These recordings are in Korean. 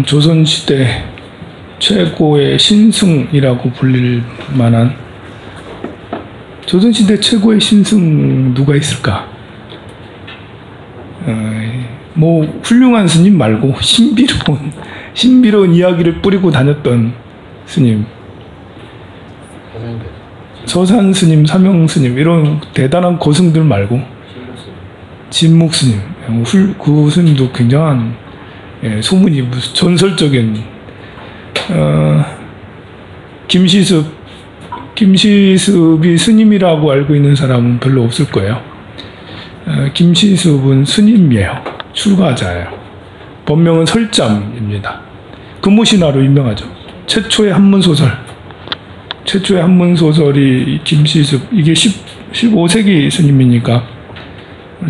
조선시대 최고의 신승이라고 불릴 만한, 조선시대 최고의 신승 누가 있을까? 뭐 훌륭한 스님 말고 신비로운 이야기를 뿌리고 다녔던 스님, 서산 스님, 사명 스님, 이런 대단한 고승들 말고 진묵 스님, 그 스님도 굉장한, 소문이 무슨 전설적인, 김시습이 스님이라고 알고 있는 사람은 별로 없을 거예요. 김시습은 스님이에요. 출가자예요. 본명은 설잠입니다. 금오신화로 유명하죠. 최초의 한문소설이 김시습, 이게 15세기 스님이니까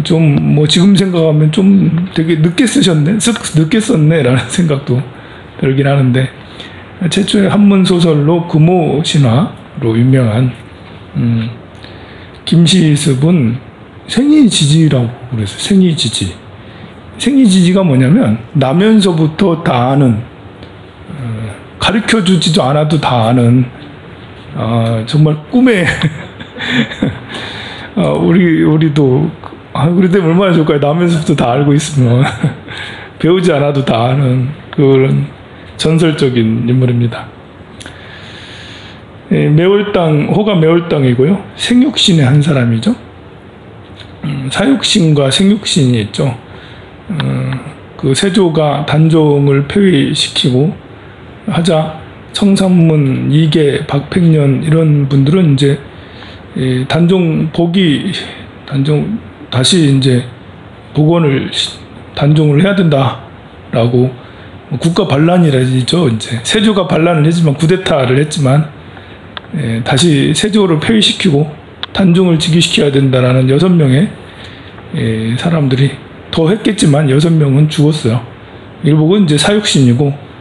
좀 뭐 지금 생각하면 좀 되게 늦게 썼네 라는 생각도 들긴 하는데, 최초의 한문소설로 금오신화로 유명한 김시습은 생이지지라고 그랬어요. 생이지지가 뭐냐면 나면서부터 다 아는, 가르쳐주지도 않아도 다 아는, 정말 꿈에 우리도 그래도 얼마나 좋을까요? 나면서부터 다 알고 있으면 배우지 않아도 다 아는 그런 전설적인 인물입니다. 호가 매월당이고요. 생육신의 한 사람이죠. 사육신과 생육신이 있죠. 그 세조가 단종을 폐위시키고 하자 청산문, 이계, 박팽년 이런 분들은 이제 다시 이제 단종을 해야 된다라고, 국가 반란이라죠. 이제 세조가 반란을 했지만, 쿠데타를 했지만, 다시 세조를 폐위시키고 단종을 즉위시켜야 된다라는 6명의 사람들이, 더 했겠지만 6명은 죽었어요. 일복은 이제 사육신이고,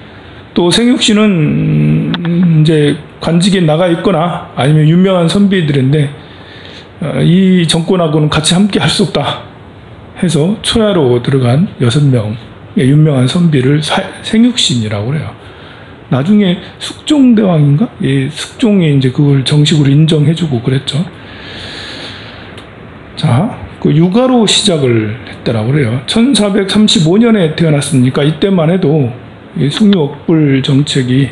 또 생육신은 이제 관직에 나가 있거나 아니면 유명한 선비들인데, 이 정권하고는 같이 함께 할 수 없다 해서 초야로 들어간 6명의 유명한 선비를 생육신이라고 그래요. 나중에 숙종대왕인가? 숙종이 이제 그걸 정식으로 인정해주고 그랬죠. 자, 그 육아로 시작을 했다라고 그래요. 1435년에 태어났으니까 이때만 해도 숭유억불 정책이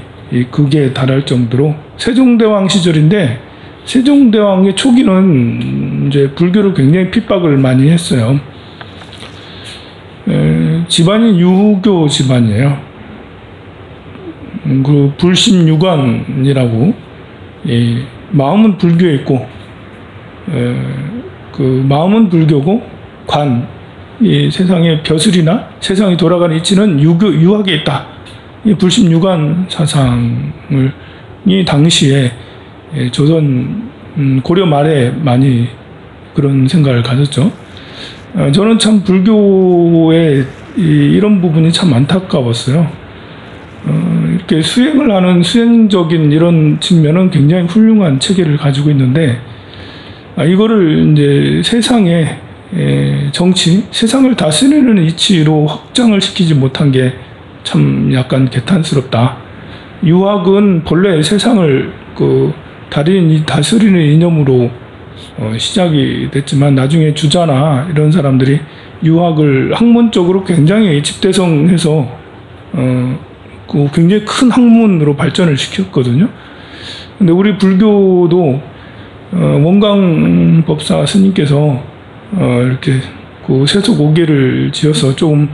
극에 달할 정도로, 세종대왕 시절인데, 세종대왕의 초기는 이제 불교를 굉장히 핍박을 많이 했어요. 집안이 유교 집안이에요. 그 불심유관이라고, 마음은 불교에 있고, 그 마음은 불교고, 이 세상의 벼슬이나 세상이 돌아가는 이치는 유학에 있다. 이 불심유관 사상이 당시에 조선 고려 말에 많이 그런 생각을 가졌죠. 저는 참 불교의 이런 부분이 참 안타까웠어요. 이렇게 수행을 하는 수행적인 이런 측면은 굉장히 훌륭한 체계를 가지고 있는데, 이거를 이제 세상의 정치, 세상을 다스리는 이치로 확장을 시키지 못한 게 참 약간 개탄스럽다. 유학은 본래 세상을 다스리는 이념으로 시작이 됐지만, 나중에 주자나 이런 사람들이 유학을 학문적으로 굉장히 집대성해서 굉장히 큰 학문으로 발전을 시켰거든요. 근데 우리 불교도 원광법사 스님께서 이렇게 세속 5개를 지어서 조금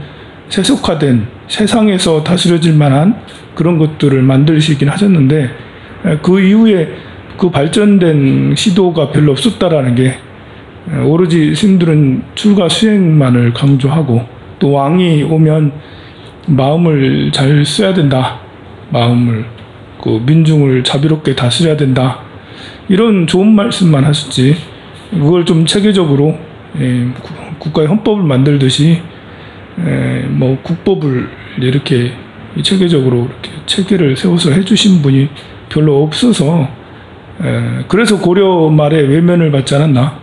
세속화된, 세상에서 다스려질 만한 그런 것들을 만드시긴 하셨는데, 그 이후에 그 발전된 시도가 별로 없었다라는 게, 오로지 스님들은 출가 수행만을 강조하고, 또 왕이 오면 마음을 잘 써야 된다, 민중을 자비롭게 다스려야 된다, 이런 좋은 말씀만 하셨지, 그걸 좀 체계적으로 국가의 헌법을 만들듯이 국법을 이렇게 체계적으로 이렇게 체계를 세워서 해주신 분이 별로 없어서, 그래서 고려 말에 외면을 받지 않았나.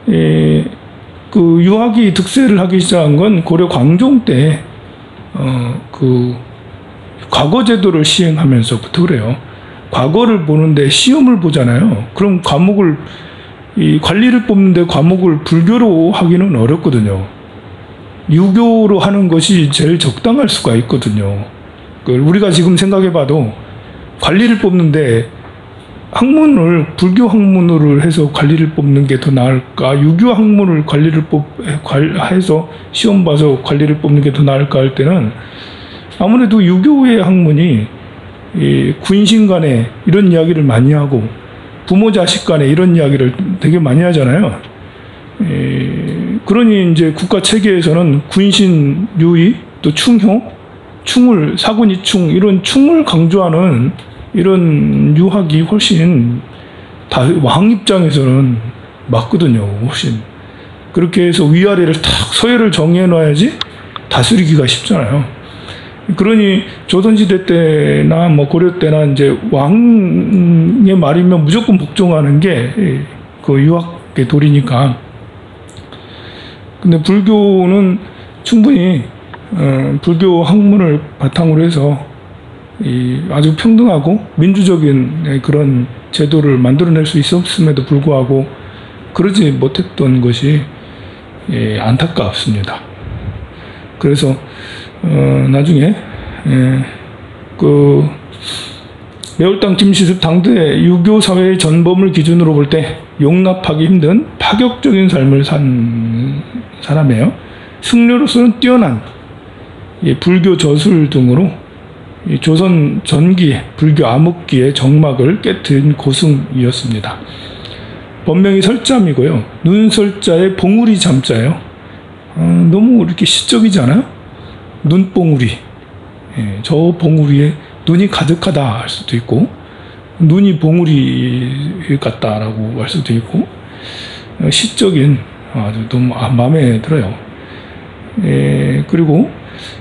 그 유학이 득세를 하기 시작한 건 고려 광종 때 과거 제도를 시행하면서부터 그래요. 과거를 보는데 시험을 보잖아요. 그럼 과목을 이 관리를 뽑는데 과목을 불교로 하기는 어렵거든요. 유교로 하는 것이 제일 적당할 수가 있거든요. 우리가 지금 생각해봐도 관리를 뽑는데 학문을 불교 학문으로 해서 관리를 뽑는 게 더 나을까, 유교 학문을 해서 시험 봐서 관리를 뽑는 게 더 나을까 할 때는 아무래도 유교의 학문이 이 군신 간에 이런 이야기를 많이 하고 부모 자식 간에 이런 이야기를 되게 많이 하잖아요. 그러니 이제 국가 체계에서는 군신 유의, 또 충효, 충을, 사군이충, 이런 충을 강조하는 이런 유학이 훨씬 왕 입장에서는 맞거든요. 훨씬. 그렇게 해서 위아래를 탁 서열을 정해 놔야지 다스리기가 쉽잖아요. 그러니 조선시대 때나 뭐 고려 때나 이제 왕의 말이면 무조건 복종하는 게 그 유학의 도리니까. 근데 불교는 충분히 불교 학문을 바탕으로 해서 아주 평등하고 민주적인 그런 제도를 만들어낼 수 있었음에도 불구하고 그러지 못했던 것이 안타깝습니다. 그래서 나중에 그 매울당 김시습 당대 유교 사회의 전범을 기준으로 볼 때 용납하기 힘든 파격적인 삶을 산 사람이에요. 승려로서는 뛰어난 불교 저술 등으로 조선 전기 불교 암흑기의 정막을 깨트린 고승이었습니다. 본명이 설잠이고요. 눈설자의 봉우리 잠자예요. 너무 이렇게 시적이지 않아요? 눈봉우리. 저 봉우리에 눈이 가득하다 할 수도 있고, 눈이 봉우리 같다라고 할 수도 있고, 시적인 아주 너무 마음에 들어요. 그리고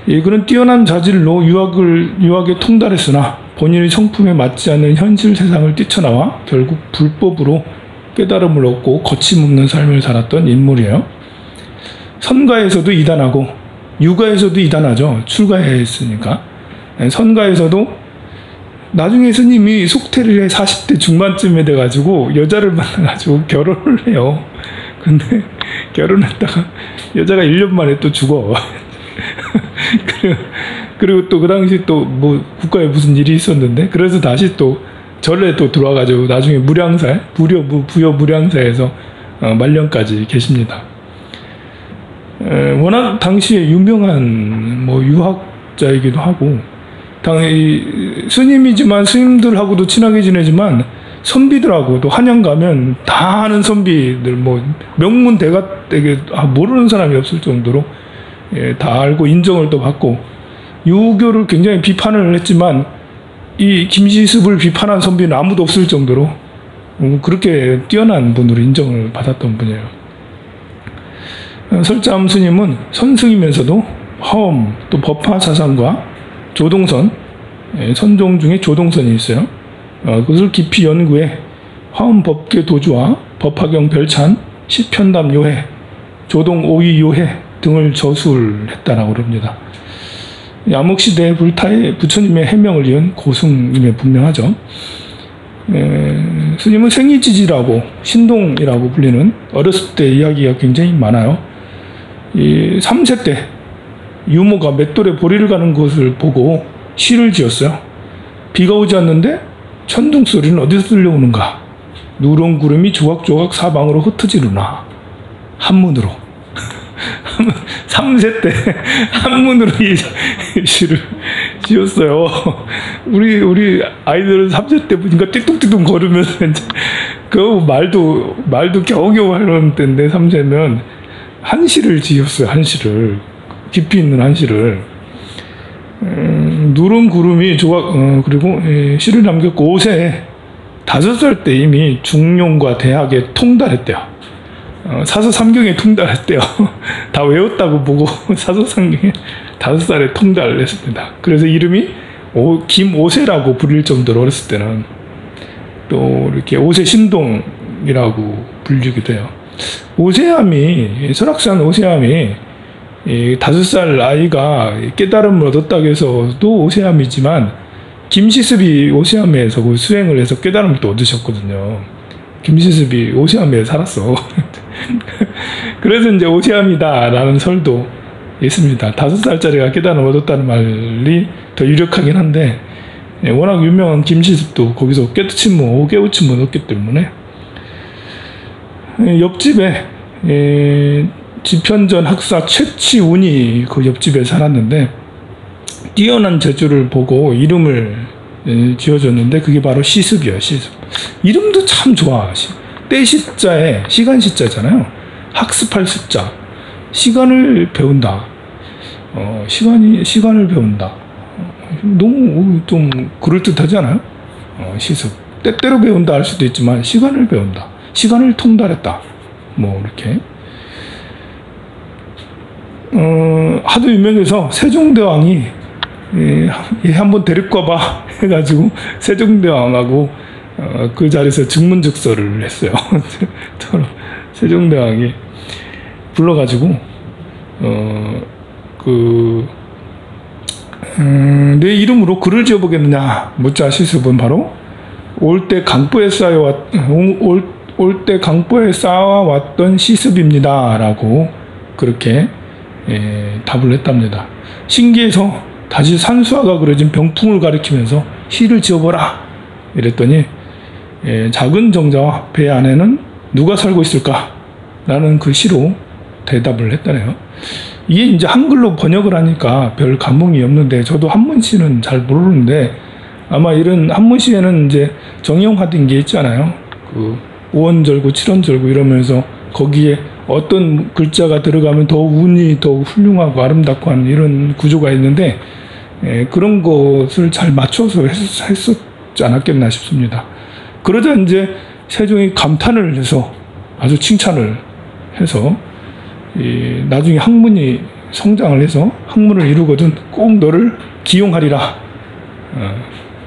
그런 뛰어난 자질로 유학에 통달했으나 본인의 성품에 맞지 않는 현실 세상을 뛰쳐나와 결국 불법으로 깨달음을 얻고 거침없는 삶을 살았던 인물이에요. 선가에서도 이단하고 유가에서도 이단하죠. 출가했으니까. 선가에서도 나중에 스님이 속퇴를 해 40대 중반쯤에 돼가지고 여자를 만나가지고 결혼을 해요. 근데 결혼했다가 여자가 1년 만에 또 죽어. 그리고 또 그 당시 또 뭐 국가에 무슨 일이 있었는데, 그래서 다시 또 절에 또 들어와가지고 나중에 부여 무량사에서 말년까지 계십니다. 워낙 당시에 유명한 뭐 유학자이기도 하고, 스님이지만 스님들하고도 친하게 지내지만 선비들하고도 한양 가면 다 아는 선비들, 뭐 명문 대가되게 모르는 사람이 없을 정도로 다 알고 인정을 또 받고, 유교를 굉장히 비판을 했지만 이 김시습을 비판한 선비는 아무도 없을 정도로 그렇게 뛰어난 분으로 인정을 받았던 분이에요. 설잠 스님은 선승이면서도 화엄, 또 법화 사상과 조동선, 선종 중에 조동선이 있어요. 그것을 깊이 연구해 화엄 법계 도주와 법화경 별찬, 시편담 요해, 조동 오위 요해 등을 저술했다라고 합니다. 암흑시대의 불타의 부처님의 해명을 이은 고승임에 분명하죠. 스님은 생이지지라고 신동이라고 불리는 어렸을 때 이야기가 굉장히 많아요. 3세 때 유모가 맷돌에 보리를 가는 것을 보고 시를 지었어요. 비가 오지 않는데 천둥 소리는 어디서 들려오는가? 누런 구름이 조각조각 사방으로 흩어지르나. 한문으로. 3세 때 한문으로 이 시를 지었어요. 우리 아이들은 3세 때 보니까 띠뚱띠뚱 걸으면서 그 말도 겨우겨우 하려는 때인데 3세면 한시를 지었어요. 한시를. 깊이 있는 한시를. 누른 구름이 그리고 시를 남겼고 5세 5살 때 이미 중용과 대학에 통달했대요. 사서삼경에 통달했대요. 다 외웠다고 보고 사서삼경에 5살에 통달을 했습니다. 그래서 이름이 김오세라고 부릴 정도로 어렸을 때는 또 이렇게 오세 신동이라고 불리기도 해요. 오세암이 설악산 오세암이 이 5살 아이가 깨달음을 얻었다고 해서도 오세암이지만 김시습이 오세암에서 그 수행을 해서 깨달음을 또 얻으셨거든요. 김시습이 오세암에 살았어. 그래서 이제 오세암이다라는 설도 있습니다. 5살짜리가 깨달음을 얻었다는 말이 더 유력하긴 한데 워낙 유명한 김시습도 거기서 깨우침을 얻었기 때문에 옆집에 지편전 학사 최치운이 그 옆집에 살았는데 뛰어난 재주를 보고 이름을 지어줬는데 그게 바로 시습이에요. 시습. 이름도 참 좋아. 때시자에 시간 시자잖아요. 학습할 숫자. 시간을 배운다. 시간을 배운다. 너무 좀 그럴듯하지 않아요? 시습. 때때로 배운다 할 수도 있지만 시간을 배운다. 시간을 통달했다. 뭐 이렇게. 하도 유명해서 세종대왕이 얘 한번 데리고 와봐 해가지고 세종대왕하고 그 자리에서 증문즉서를 했어요. 세종대왕이 불러가지고 내 이름으로 글을 지어보겠느냐 묻자 시습은 바로 올 때 강보에 쌓아왔던 시습입니다라고 그렇게 답을 했답니다. 신기해서 다시 산수화가 그려진 병풍을 가리키면서 시를 지어보라 이랬더니 작은 정자와 배 안에는 누가 살고 있을까? 라는 그 시로 대답을 했다네요. 이게 이제 한글로 번역을 하니까 별 감흥이 없는데 저도 한문시는 잘 모르는데 아마 이런 한문시에는 이제 정형화된 게 있잖아요. 그 5원절구, 7원절구 이러면서 거기에 어떤 글자가 들어가면 더 운이 더 훌륭하고 아름답고 하는 이런 구조가 있는데 그런 것을 잘 맞춰서 했었지 않았겠나 싶습니다. 그러자 이제 세종이 감탄을 해서 아주 칭찬을 해서 나중에 학문이 성장을 해서 학문을 이루거든 꼭 너를 기용하리라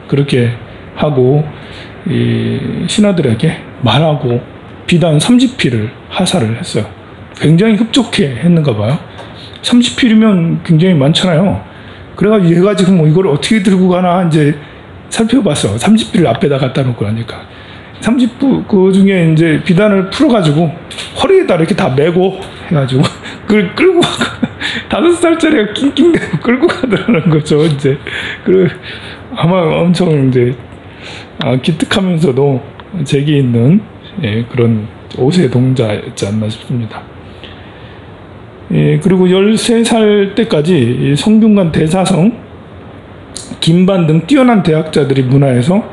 그렇게 하고 신하들에게 말하고 비단 30필을 하사를 했어요. 굉장히 흡족해 했는가 봐요. 30필이면 굉장히 많잖아요. 그래가지고 얘가 지금 뭐 이걸 어떻게 들고 가나 이제 살펴봤어. 30필을 앞에다 갖다 놓고 하니까 30부 그 중에 이제 비단을 풀어가지고 허리에다 이렇게 다 메고 해가지고 그걸 끌고 5살짜리가 낑낑대고 끌고 가더라는 거죠. 이제 그 아마 엄청 이제 기특하면서도 재기 있는 그런 5세 동자였지 않나 싶습니다. 그리고 13살 때까지 성균관 대사성, 김반 등 뛰어난 대학자들이 문화에서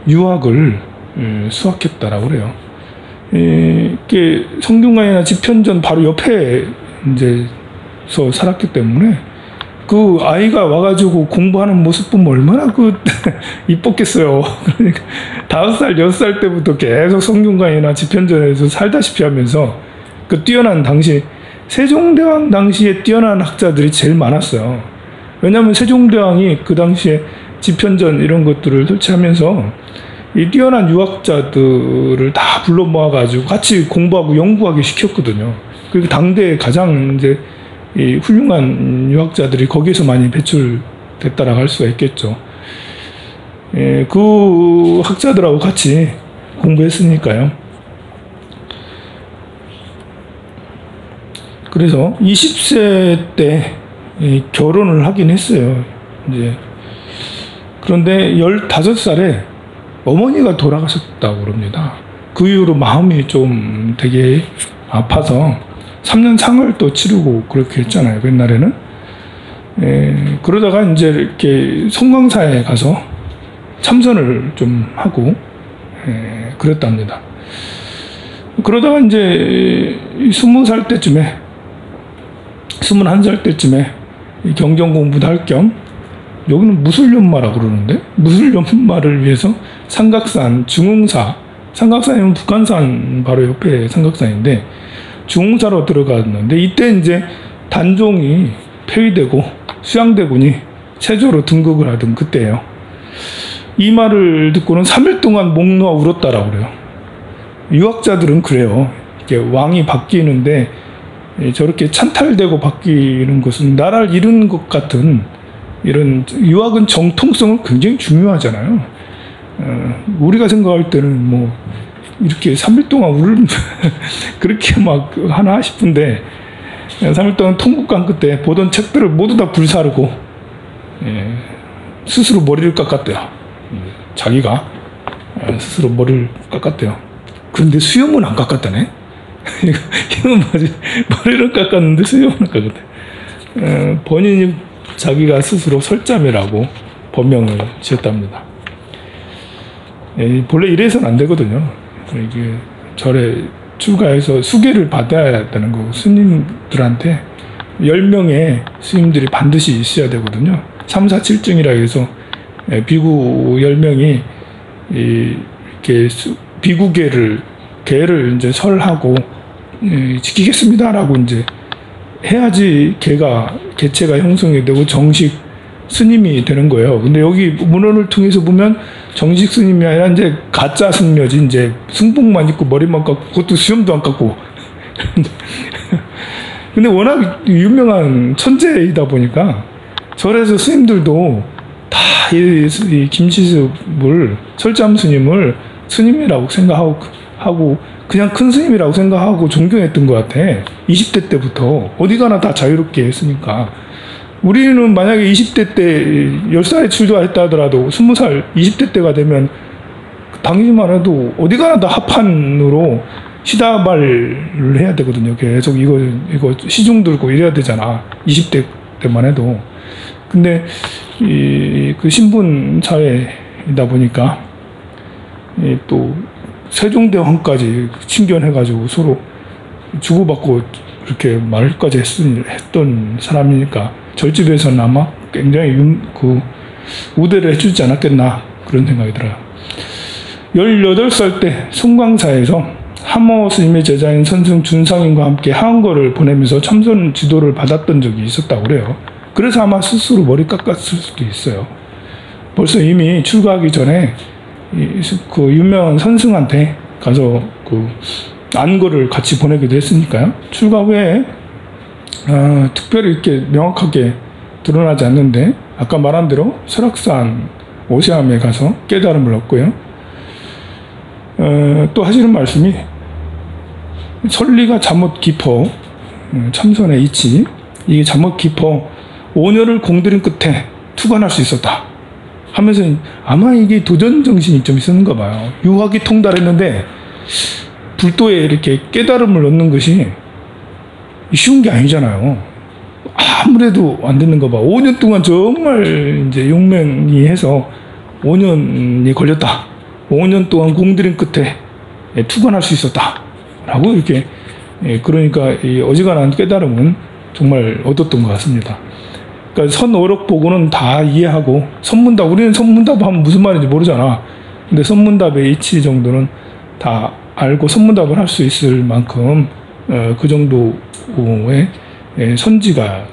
유학을 수학했다라고 그래요. 성균관이나 지편전 바로 옆에 이제서 살았기 때문에 그 아이가 와가지고 공부하는 모습 보면 얼마나 이뻤겠어요. 그러니까 5살, 6살 때부터 계속 성균관이나 지편전에서 살다시피 하면서 그 뛰어난 당시 세종대왕 당시에 뛰어난 학자들이 제일 많았어요. 왜냐하면 세종대왕이 그 당시에 지편전 이런 것들을 설치하면서 이 뛰어난 유학자들을 다 불러 모아가지고 같이 공부하고 연구하게 시켰거든요. 그리고 당대에 가장 이제 이 훌륭한 유학자들이 거기에서 많이 배출됐다라고 할 수가 있겠죠. 그 학자들하고 같이 공부했으니까요. 그래서 20세 때 결혼을 하긴 했어요. 이제 그런데 15살에 어머니가 돌아가셨다고 그럽니다. 그 이후로 마음이 좀 되게 아파서 3년 상을 또 치르고 그렇게 했잖아요. 옛날에는. 그러다가 이제 이렇게 송광사에 가서 참선을 좀 하고 그랬답니다. 그러다가 이제 20살 때쯤에 21살 때쯤에 경전 공부도 할 겸 여기는 무술연마라고 그러는데 무술연마를 위해서 삼각산 중흥사, 삼각산이면 북한산 바로 옆에 삼각산인데 중흥사로 들어갔는데 이때 이제 단종이 폐위되고 수양대군이 체조로 등극을 하던 그때예요. 이 말을 듣고는 3일 동안 목 놓아 울었다라고 그래요. 유학자들은 그래요. 이렇게 왕이 바뀌는데 저렇게 찬탈되고 바뀌는 것은 나라를 잃은 것 같은 이런 유학은 정통성을 굉장히 중요하잖아요. 우리가 생각할 때는 뭐 이렇게 3일 동안 그렇게 막 하나 싶은데 3일 동안 통곡한 끝에 보던 책들을 모두 다 불사르고 스스로 머리를 깎았대요. 자기가 스스로 머리를 깎았대요. 그런데 수염은 안 깎았다네. 이건 뭐지? 머리를 깎았는데 수염은 안 깎았대. 본인이 자기가 스스로 설자매라고 법명을 지었답니다. 본래 이래서는 안 되거든요. 이게 절에 출가해서 수계를 받아야 되는 거고, 스님들한테 10명의 스님들이 반드시 있어야 되거든요. 347증이라 해서 비구 10명이 이렇게 비구계를 이제 설하고 지키겠습니다라고 이제 해야지 개체가 형성이 되고 정식 스님이 되는 거예요. 근데 여기 문헌을 통해서 보면 정식 스님이 아니라 이제 가짜 승려지, 이제 승복만 입고 머리만 깎고, 그것도 수염도 안 깎고. 근데 워낙 유명한 천재이다 보니까 절에서 스님들도 다 이 김시습을, 철잠 스님을 스님이라고 생각하고 그냥 큰 스님이라고 생각하고 존경했던 것 같아. 20대 때부터 어디 가나 다 자유롭게 했으니까. 우리는 만약에 20대 때 10살에 출가했다 하더라도 20살, 20대 때가 되면 당시만 해도 어디 가나 다 합판으로 시다발을 해야 되거든요. 계속 이거 시중 들고 이래야 되잖아. 20대 때만 해도. 근데 그 신분 사회이다 보니까 또 세종대왕까지 친견해가지고 서로 주고받고 이렇게 말까지 했던 사람이니까 절집에서는 아마 굉장히 우대를 해주지 않았겠나 그런 생각이 들어요. 18살 때 송광사에서 하모 스님의 제자인 선승 준상인과 함께 하은거를 보내면서 참선 지도를 받았던 적이 있었다고 그래요. 그래서 아마 스스로 머리 깎았을 수도 있어요. 벌써 이미 출가하기 전에 그 유명한 선승한테 가서 그 안거를 같이 보내기도 했으니까요. 출가 후에 특별히 이렇게 명확하게 드러나지 않는데 아까 말한 대로 설악산 오세암에 가서 깨달음을 얻고요. 또 하시는 말씀이 설리가 잠옷 깊어, 참선의 이치, 이게 잠옷 깊어 5년을 공들인 끝에 투관할 수 있었다 하면서 아마 이게 도전 정신이 좀 있었는가 봐요. 유학이 통달했는데 불도에 이렇게 깨달음을 얻는 것이 쉬운 게 아니잖아요. 아무래도 안 됐는가 봐. 5년 동안 정말 이제 용맹이 해서 5년이 걸렸다. 5년 동안 공들인 끝에 투관할 수 있었다. 라고 이렇게, 그러니까 이 어지간한 깨달음은 정말 얻었던 것 같습니다. 그러니까 선어록보고는 다 이해하고, 선문답, 우리는 선문답 하면 무슨 말인지 모르잖아. 근데 선문답의 이치 정도는 다 알고 선문답을 할 수 있을 만큼 그 정도의 선지가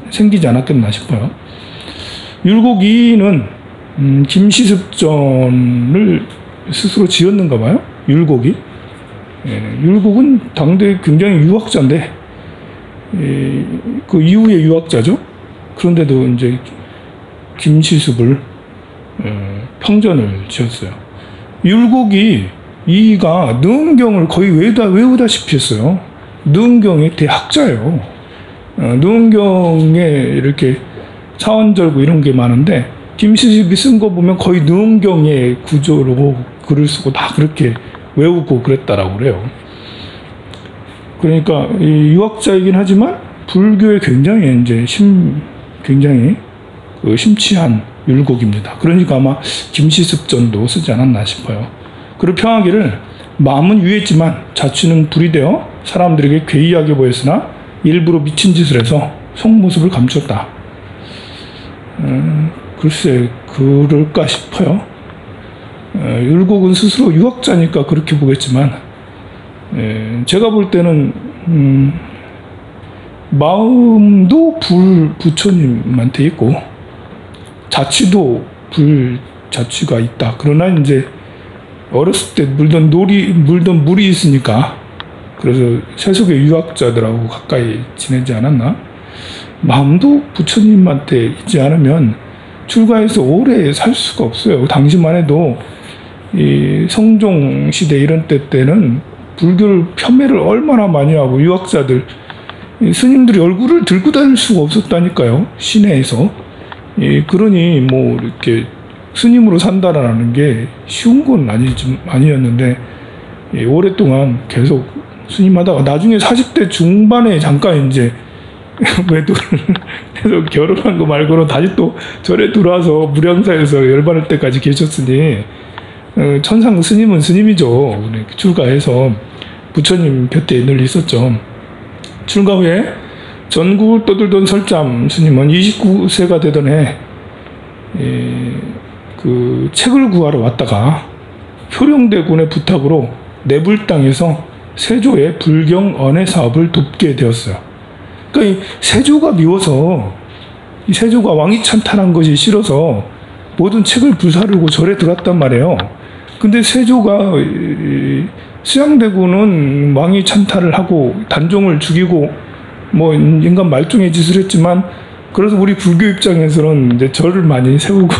생기지 않았겠나 싶어요. 율곡 2는 김시습전을 스스로 지었는가 봐요. 율곡이. 율곡은 당대 굉장히 유학자인데 그 이후의 유학자죠. 그런데도 이제 김시습을 평전을 지었어요. 율곡이 이가 능은경을 거의 외우다시피 했어요. 능은경의 대학자예요. 능은경에 이렇게 차원절구 이런 게 많은데 김시습이 쓴 거 보면 거의 능은경의 구조로 글을 쓰고 다 그렇게 외우고 그랬다라고 그래요. 그러니까 이 유학자이긴 하지만 불교에 굉장히 굉장히 심취한 율곡입니다. 그러니까 아마 김시습전도 쓰지 않았나 싶어요. 그리고 평하기를 마음은 유했지만 자취는 불이 되어 사람들에게 괴이하게 보였으나 일부러 미친 짓을 해서 속모습을 감췄다. 글쎄 그럴까 싶어요. 율곡은 스스로 유학자니까 그렇게 보겠지만 제가 볼 때는 마음도 부처님한테 있고 자취도 불자취가 있다. 그러나 이제 어렸을 때 물던 물이 있으니까 그래서 세속의 유학자들하고 가까이 지내지 않았나? 마음도 부처님한테 있지 않으면 출가해서 오래 살 수가 없어요. 당시만 해도 이 성종 시대 이런 때는 불교를 폄훼를 얼마나 많이 하고 유학자들 스님들이 얼굴을 들고 다닐 수가 없었다니까요. 시내에서. 그러니 뭐 이렇게 스님으로 산다라는 게 쉬운 건 아니었는데 오랫동안 계속 스님하다가 나중에 40대 중반에 잠깐 이제 외도를 해서 결혼한 거 말고는 다시 또 절에 들어와서 무량사에서 열반할 때까지 계셨으니 천상 스님은 스님이죠. 출가해서 부처님 곁에 늘 있었죠. 출가 후에 전국을 떠들던 설잠 스님은 29세가 되던 해 그 책을 구하러 왔다가 효령대군의 부탁으로 내불당에서 세조의 불경 언해 사업을 돕게 되었어요. 그러니까 이 세조가 미워서 이 세조가 왕이 찬탈한 것이 싫어서 모든 책을 불사르고 절에 들어갔단 말이에요. 근데 세조가 수양대군은 왕이 찬탈을 하고 단종을 죽이고 뭐 인간 말종의 짓을 했지만 그래서 우리 불교 입장에서는 이제 절을 많이 세우고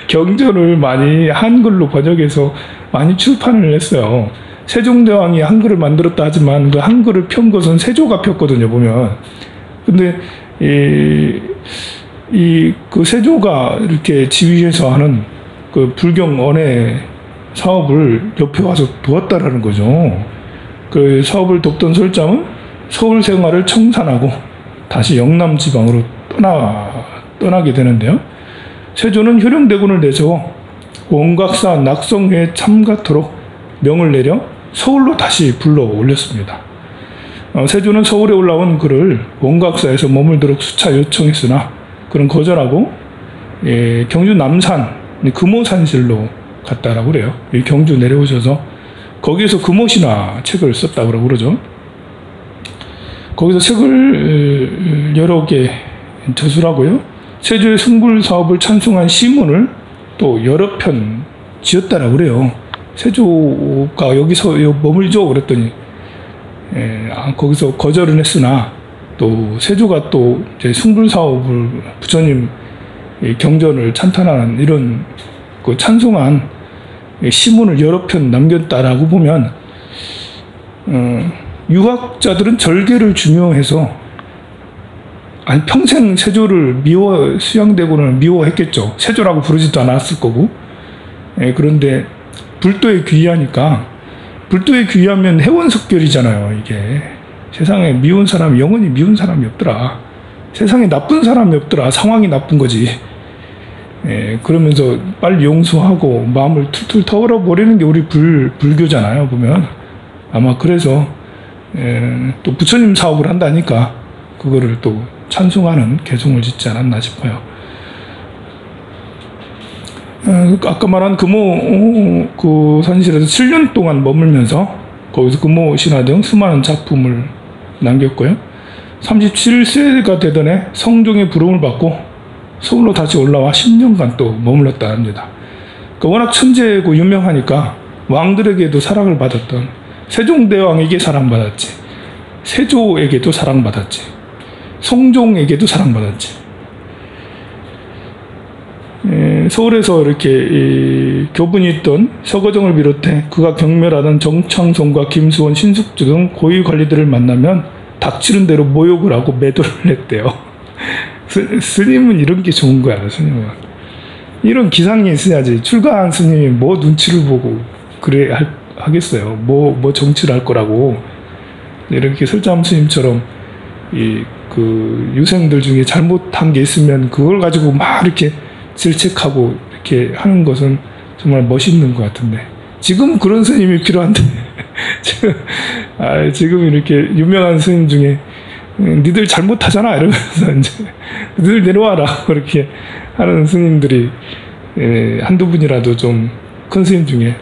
경전을 많이 한글로 번역해서 많이 출판을 했어요. 세종대왕이 한글을 만들었다 하지만 그 한글을 편 것은 세조가 폈거든요, 보면. 근데 그 세조가 이렇게 지휘해서 하는 그 불경 언해 사업을 옆에 와서 도왔다라는 거죠. 그 사업을 돕던 설잠은 서울 생활을 청산하고 다시 영남 지방으로 떠나게 되는데요. 세조는 효령대군을 내세워 원각사 낙성회에 참가토록 명을 내려 서울로 다시 불러 올렸습니다. 세조는 서울에 올라온 그를 원각사에서 머물도록 수차 요청했으나 그는 거절하고 경주 남산 금오산실로 갔다라고 그래요. 경주 내려오셔서 거기에서 금오신화 책을 썼다고 그러죠. 거기서 책을 여러 개 저술하고요. 세조의 승불 사업을 찬송한 시문을 또 여러 편 지었다라고 그래요. 세조가 여기서 머물죠 그랬더니 거기서 거절은 했으나 또 세조가 또 이제 승불 사업을 부처님 경전을 찬탄하는 이런 그 찬송한 시문을 여러 편 남겼다라고 보면 유학자들은 절개를 중요해서 아니 평생 세조를 수양대군을 미워했겠죠. 세조라고 부르지도 않았을 거고. 그런데 불도에 귀의하니까 불도에 귀의하면 해원석결이잖아요. 이게 세상에 미운 사람 영원히 미운 사람이 없더라. 세상에 나쁜 사람이 없더라. 상황이 나쁜 거지. 그러면서 빨리 용서하고 마음을 툴툴 털어버리는 게 우리 불교잖아요. 보면 아마 그래서 또 부처님 사업을 한다니까 그거를 또 찬송하는 개송을 짓지 않았나 싶어요. 아까 말한 금오 산실에서 7년 동안 머물면서 거기서 금오신화 등 수많은 작품을 남겼고요. 37세가 되던 해 성종의 부름을 받고 서울로 다시 올라와 10년간 또 머물렀다 합니다. 그러니까 워낙 천재고 유명하니까 왕들에게도 사랑을 받았던 세종대왕에게 사랑받았지, 세조에게도 사랑받았지, 성종에게도 사랑받았지. 서울에서 이렇게 교분이 있던 서거정을 비롯해 그가 경멸하던 정창성과 김수원, 신숙주 등 고위 관리들을 만나면 닥치는 대로 모욕을 하고 매도를 했대요. 스님은 이런 게 좋은 거야. 스님은 이런 기상이 있어야지. 출가한 스님이 뭐 눈치를 보고 그래 하겠어요. 뭐 정치를 할 거라고. 이렇게 설잠 스님처럼 그 유생들 중에 잘못한 게 있으면 그걸 가지고 막 이렇게 질책하고 이렇게 하는 것은 정말 멋있는 것 같은데 지금 그런 스님이 필요한데 지금 이렇게 유명한 스님 중에 니들 잘못하잖아 이러면서 이제 니들 내려와라 그렇게 하는 스님들이 한두 분이라도 좀 큰 스님 중에,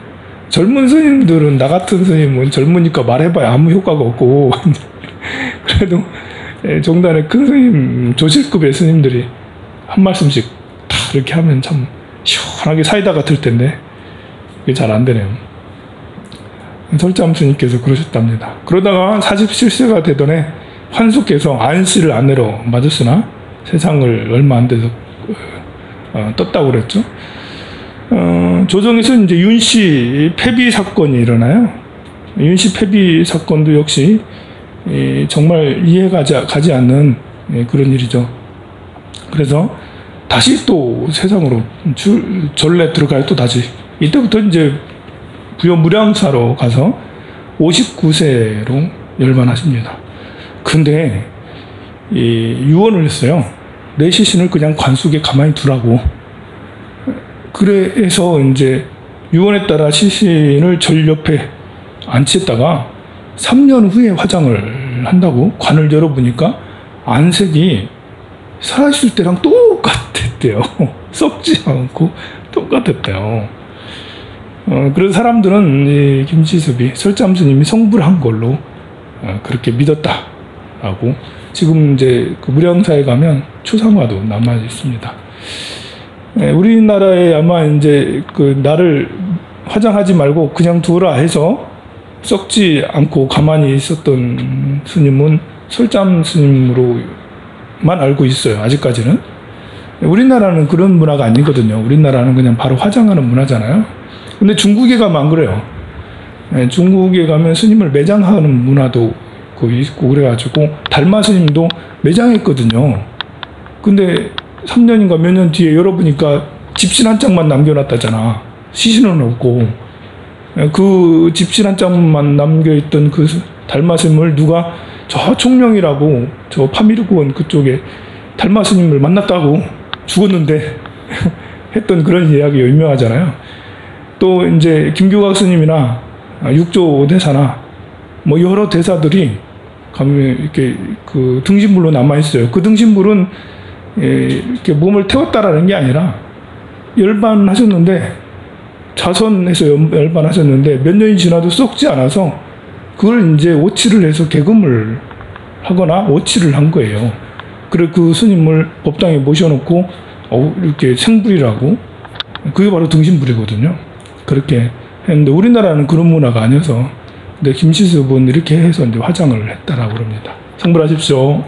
젊은 스님들은 나 같은 스님은 젊으니까 말해봐야 아무 효과가 없고 그래도 종단의 큰 스님 조실급의 스님들이 한 말씀씩 다 이렇게 하면 참 시원하게 사이다 같을 텐데 그게 잘 안 되네요. 설참 스님께서 그러셨답니다. 그러다가 47세가 되던 해 환숙해서 안씨를 아내로 맞았으나 세상을 얼마 안 돼서 떴다고 그랬죠. 조정에서 이제 윤씨 폐비 사건이 일어나요. 윤씨 폐비 사건도 역시 정말 이해가 가지 않는 그런 일이죠. 그래서 다시 또 세상으로 전래 들어가요. 또 다시 이때부터 이제 부여무량사로 가서 59세로 열반하십니다. 근데 유언을 했어요. 내 시신을 그냥 관숙에 가만히 두라고. 그래서 이제 유언에 따라 시신을 절 옆에 안치했다가 3년 후에 화장을 한다고 관을 열어보니까 안색이 살아있을 때랑 똑같았대요. 썩지 않고 똑같았대요. 그래서 사람들은 이 김지섭이 설참 스님이 성불을 한 걸로 그렇게 믿었다라고. 지금 이제 그 무량사에 가면 초상화도 남아 있습니다. 우리나라에 아마 이제 그 나를 화장하지 말고 그냥 두라 해서 썩지 않고 가만히 있었던 스님은 설참 스님으로만 알고 있어요. 아직까지는. 우리나라는 그런 문화가 아니거든요. 우리나라는 그냥 바로 화장하는 문화잖아요. 근데 중국에 가면 안 그래요. 중국에 가면 스님을 매장하는 문화도 거기 있고 그래가지고 달마 스님도 매장했거든요. 근데 3년인가 몇 년 뒤에 열어보니까 집신 한 장만 남겨놨다잖아. 시신은 없고. 그 집신 한 장만 남겨있던 그 달마 스님을 누가 저 총명이라고 저 파미르구원 그쪽에 달마 스님을 만났다고 죽었는데 했던 그런 이야기가 유명하잖아요. 또 이제 김교각 스님이나 육조 대사나 뭐 여러 대사들이 가면 이렇게 그 등신불로 남아 있어요. 그 등신불은 이렇게 몸을 태웠다라는 게 아니라 열반하셨는데 자선해서 열반하셨는데 몇 년이 지나도 썩지 않아서 그걸 이제 오치를 해서 개금을 하거나 오치를 한 거예요. 그래 그 스님을 법당에 모셔놓고 이렇게 생불이라고 그게 바로 등신불이거든요. 그렇게 했는데 우리나라는 그런 문화가 아니어서 근데 김시섭은 이렇게 해서 이제 화장을 했다라고 합니다. 성불하십시오.